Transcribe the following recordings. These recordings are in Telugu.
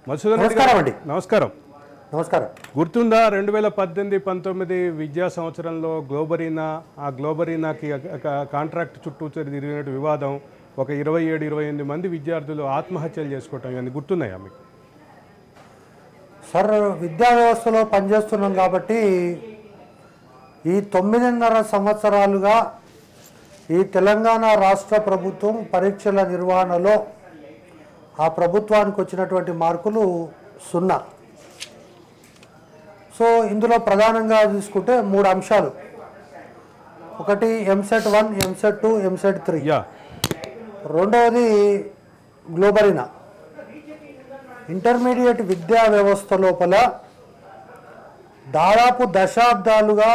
మధుసూదన్ రెడ్డి గారు నమస్కారం. నమస్కారం. గుర్తుందా 2018-19 విద్యా సంవత్సరంలో గ్లోబరీనాకి కాంట్రాక్ట్ చుట్టూ తిరిగిన వివాదం, ఒక 27-28 మంది విద్యార్థులు ఆత్మహత్యలు చేసుకోవటం ఇవన్నీ గుర్తున్నాయా మీకు? సార్, విద్యా వ్యవస్థలో పనిచేస్తున్నాం కాబట్టి ఈ 9.5 సంవత్సరాలుగా ఈ తెలంగాణ రాష్ట్ర ప్రభుత్వం పరీక్షల నిర్వహణలో ఆ ప్రభుత్వానికి వచ్చినటువంటి మార్కులు 0. సో ఇందులో ప్రధానంగా తీసుకుంటే 3 అంశాలు. ఒకటి ఎంసెట్ 1, ఎంసెట్ 2, ఎంసెట్ 3. రెండవది గ్లోబరీనా. ఇంటర్మీడియట్ విద్యా వ్యవస్థ లోపల దాదాపు దశాబ్దాలుగా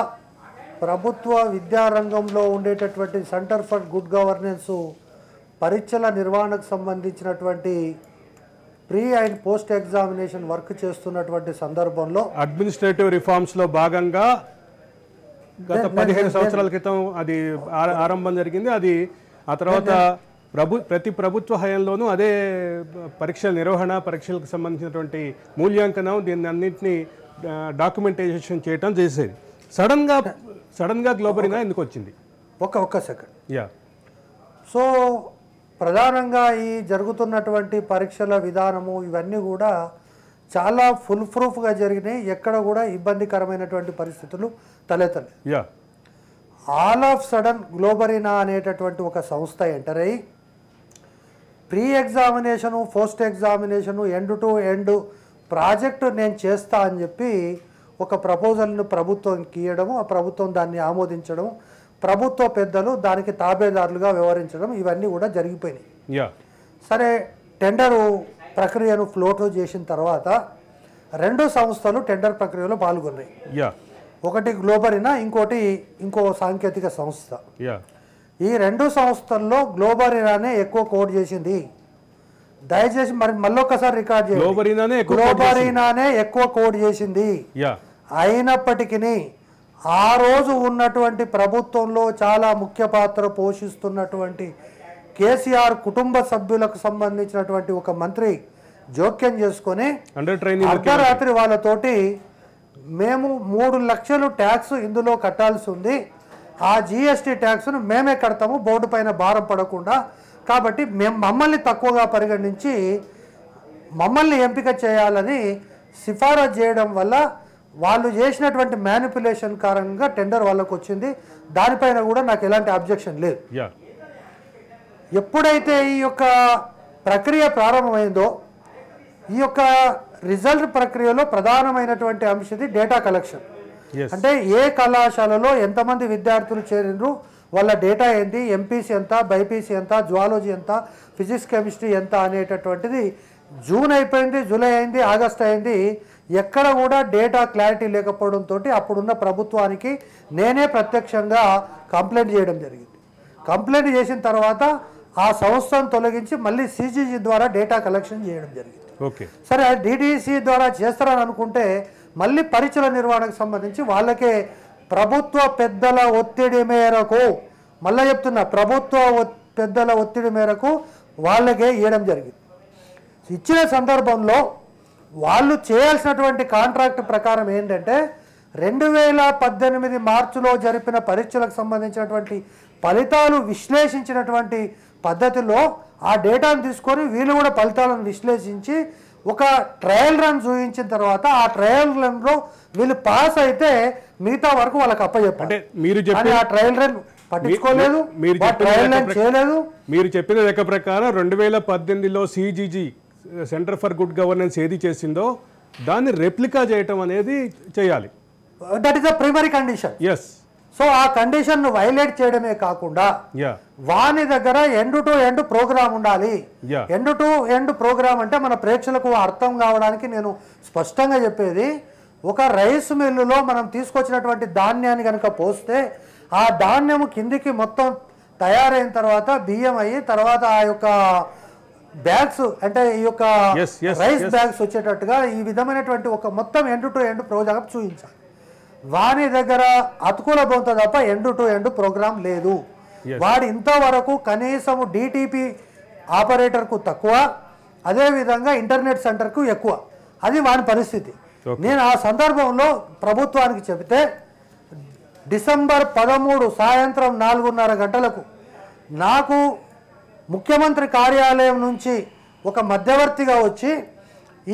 ప్రభుత్వ విద్యారంగంలో ఉండేటటువంటి సెంటర్ ఫర్ గుడ్ గవర్నెన్స్ పరీక్షల నిర్వహణకు సంబంధించినటువంటి pre and post examination work చేస్తున్నటువంటి సందర్భంలో అడ్మినిస్ట్రేటివ్ రిఫార్మ్స్లో భాగంగా గత 15 సంవత్సరాల క్రితం అది ఆరంభం జరిగింది. అది ఆ తర్వాత ప్రతి ప్రభుత్వ హయాంలోనూ అదే పరీక్షల నిర్వహణ, పరీక్షలకు సంబంధించినటువంటి మూల్యాంకనం, దీన్ని అన్నింటినీ డాక్యుమెంటేషన్ చేయటం చేసేది. సడన్గా గ్లోబరీనా ఎందుకు వచ్చింది? ఒక్క సెకండ్. సో ప్రధానంగా ఈ జరుగుతున్నటువంటి పరీక్షల విధానము ఇవన్నీ కూడా చాలా ఫుల్ ప్రూఫ్గా జరిగినాయి. ఎక్కడ కూడా ఇబ్బందికరమైనటువంటి పరిస్థితులు తలెత్తలేదు. ఆల్ ఆఫ్ సడన్ గ్లోబరీనా అనేటటువంటి ఒక సంస్థ ఎంటర్ అయ్యి pre examination, post examination, end to end project నేను చేస్తా అని చెప్పి ఒక ప్రపోజల్ను ప్రభుత్వంకి ఇవ్వడము, ఆ ప్రభుత్వం దాన్ని ఆమోదించడం, ప్రభుత్వ పెద్దలు దానికి తాబేదారులుగా వ్యవహరించడం, ఇవన్నీ కూడా జరిగిపోయినాయి. సరే, టెండరు ప్రక్రియను ఫ్లోట్ చేసిన తర్వాత 2 సంస్థలు టెండర్ ప్రక్రియలో పాల్గొన్నాయి. ఒకటి గ్లోబరీనా, ఇంకో సాంకేతిక సంస్థ. ఈ 2 సంస్థల్లో గ్లోబరీనానే ఎక్కువ కోడ్ చేసింది. దయచేసి మళ్ళొక్కసారి రికార్డ్ చేయండి. గ్లోబరీనానే ఎక్కువ కోడ్ చేసింది. అయినప్పటికీ ఆ రోజు ఉన్నటువంటి ప్రభుత్వంలో చాలా ముఖ్య పాత్ర పోషిస్తున్నటువంటి కేసీఆర్ కుటుంబ సభ్యులకు సంబంధించినటువంటి ఒక మంత్రి జోక్యం చేసుకొని అర్ధరాత్రి వాళ్ళతోటి మేము 3 లక్షలు ట్యాక్స్ ఇందులో కట్టాల్సి ఉంది, ఆ జిఎస్టీ ట్యాక్స్ను మేమే కడతాము, బోర్డు పైన భారం పడకుండా, కాబట్టి మమ్మల్ని తక్కువగా పరిగణించి మమ్మల్ని ఎంపిక చేయాలని సిఫారసు చేయడం వల్ల వాళ్ళు చేసినటువంటి మ్యానిపులేషన్ కారణంగా టెండర్ వాళ్ళకు వచ్చింది. దానిపైన కూడా నాకు ఎలాంటి అబ్జెక్షన్ లేదు. ఎప్పుడైతే ఈ యొక్క ప్రక్రియ ప్రారంభమైందో, ఈ యొక్క రిజల్ట్ ప్రక్రియలో ప్రధానమైనటువంటి అంశది డేటా కలెక్షన్. అంటే ఏ కళాశాలలో ఎంతమంది విద్యార్థులు చేరినరు, వాళ్ళ డేటా ఏంటి, ఎంపీసీ ఎంత, బైపీసీ ఎంత, జువాలజీ ఎంత, ఫిజిక్స్ కెమిస్ట్రీ ఎంత అనేటటువంటిది జూన్ అయిపోయింది, జూలై అయింది, ఆగస్ట్ అయింది. ఎక్కడ కూడా డేటా క్లారిటీ లేకపోవడంతో అప్పుడున్న ప్రభుత్వానికి నేనే ప్రత్యక్షంగా కంప్లైంట్ చేయడం జరిగింది. కంప్లైంట్ చేసిన తర్వాత ఆ సంస్థను తొలగించి మళ్ళీ సిజీజీ ద్వారా డేటా కలెక్షన్ చేయడం జరిగింది. సరే, డిడిసి ద్వారా చేస్తారని అనుకుంటే మళ్ళీ పరీక్షల నిర్వహణకు సంబంధించి వాళ్ళకే ప్రభుత్వ పెద్దల ఒత్తిడి మేరకు, మళ్ళీ చెప్తున్నా, ప్రభుత్వ పెద్దల ఒత్తిడి మేరకు వాళ్ళకే ఇవ్వడం జరిగింది. ఇచ్చిన సందర్భంలో వాళ్ళు చేయాల్సినటువంటి కాంట్రాక్ట్ ప్రకారం ఏంటంటే 2018 మార్చిలో జరిపిన పరీక్షలకు సంబంధించినటువంటి ఫలితాలు విశ్లేషించినటువంటి పద్ధతిలో ఆ డేటాను తీసుకొని వీళ్ళు కూడా ఫలితాలను విశ్లేషించి ఒక ట్రయల్ రన్ చూపించిన తర్వాత ఆ ట్రయల్ రన్లో వీళ్ళు పాస్ అయితే మిగతా వరకు వాళ్ళకి అప్పచెప్పారు. ఆ ట్రయల్ రన్ పట్టించుకోలేదు, ట్రయల్ రన్ చేయలేదు. మీరు చెప్పిన లెక్క ప్రకారం 2018లో CGG centre for good governance ఏది చేసిందో దాన్ని రెప్లికా చేయటం అనేది చేయాలి. That is the primary condition. So ఆ కండిషన్ ను వైలేట్ చేయడమే కాకుండా వాని దగ్గర ఎండ్ టు ఎండ్ ప్రోగ్రామ్ ఉండాలి. ఎండ్ టు ఎండ్ ప్రోగ్రామ్ అంటే మన ప్రేక్షకులకు అర్థం కావడానికి నేను స్పష్టంగా చెప్పేది, ఒక రైస్ మిల్లులో మనం తీసుకొచ్చినటువంటి ధాన్యాన్ని కనుక పోస్తే ఆ ధాన్యము కిందికి మొత్తం తయారైన తర్వాత బియ్యం అయ్యి తర్వాత ఆ యొక్క బ్యాగ్స్ అంటే ఈ యొక్క రైస్ బ్యాగ్స్ వచ్చేటట్టుగా ఈ విధమైనటువంటి ఒక మొత్తం ఎండ్ టు ఎండ్ ప్రోగ్రామ్ చూపించాలి. వాని దగ్గర అతుకుల బొంత తప్ప ఎండ్ టు ఎండ్ ప్రోగ్రామ్ లేదు. వాడు ఇంతవరకు కనీసము డిటిపి ఆపరేటర్కు తక్కువ, అదేవిధంగా ఇంటర్నెట్ సెంటర్కు ఎక్కువ. అది వాని పరిస్థితి. నేను ఆ సందర్భంలో ప్రభుత్వానికి చెబితే డిసెంబర్ 13 సాయంత్రం 4:30 గంటలకు నాకు ముఖ్యమంత్రి కార్యాలయం నుంచి ఒక మధ్యవర్తిగా వచ్చి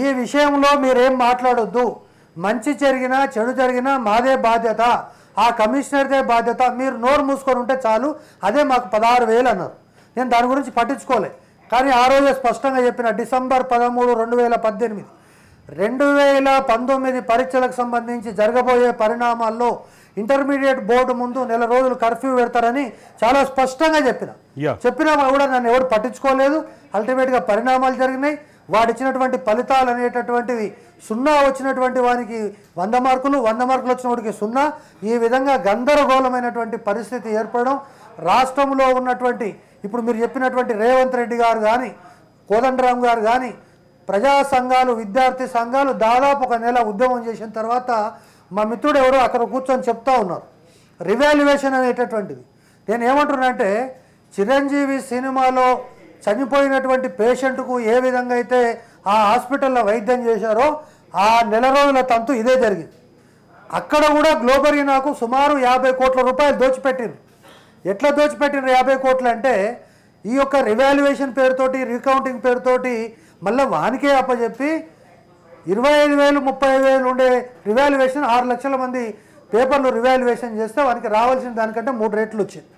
ఈ విషయంలో మీరేం మాట్లాడొద్దు, మంచి జరిగినా చెడు జరిగినా మాదే బాధ్యత, ఆ కమిషనర్దే బాధ్యత, మీరు నోరు మూసుకొని ఉంటే చాలు, అదే మాకు 16,000 అన్నారు. నేను దాని గురించి పట్టించుకోలే. కానీ ఆ రోజే స్పష్టంగా చెప్పిన డిసెంబర్ 13, 2018 2019 పరీక్షలకు సంబంధించి జరగబోయే పరిణామాల్లో ఇంటర్మీడియట్ బోర్డు ముందు నెల రోజులు కర్ఫ్యూ పెడతారని చాలా స్పష్టంగా చెప్పినా కూడా నన్ను ఎవరు పట్టించుకోలేదు. అల్టిమేట్గా పరిణామాలు జరిగినాయి. వాడిచ్చినటువంటి ఫలితాలు అనేటటువంటివి 0 వచ్చినటువంటి వానికి 100 మార్కులు, 100 మార్కులు వచ్చిన వాడికి 0. ఈ విధంగా గందరగోళమైనటువంటి పరిస్థితి ఏర్పడడం, రాష్ట్రంలో ఉన్నటువంటి ఇప్పుడు మీరు చెప్పినటువంటి రేవంత్ రెడ్డి గారు కానీ, కోదండరామ్ గారు కానీ, ప్రజా సంఘాలు, విద్యార్థి సంఘాలు దాదాపు ఒక నెల ఉద్యమం చేసిన తర్వాత మా మిత్రుడు ఎవరో అక్కడ కూర్చొని చెప్తా ఉన్నారు రివాల్యుయేషన్ అనేటటువంటిది. నేను ఏమంటున్నానంటే చిరంజీవి సినిమాలో చనిపోయినటువంటి పేషెంట్కు ఏ విధంగా అయితే ఆ హాస్పిటల్లో వైద్యం చేశారో ఆ నెల రోజుల తంతు ఇదే జరిగింది. అక్కడ కూడా గ్లోబరీనాకు సుమారు 50 కోట్ల రూపాయలు దోచిపెట్టిండ్రు. ఎట్లా దోచిపెట్టిండ్రు 50 కోట్లు అంటే ఈ యొక్క రివాల్యుయేషన్ పేరుతోటి, రీకౌంటింగ్ పేరుతోటి మళ్ళీ వానికే అప్పచెప్పి 25,000 30,000 ఉండే రివాల్యుయేషన్ 6 లక్షల మంది పేపర్లు రివాల్యుయేషన్ చేస్తే వానికి రావాల్సిన దానికంటే 3 రెట్లు వచ్చింది.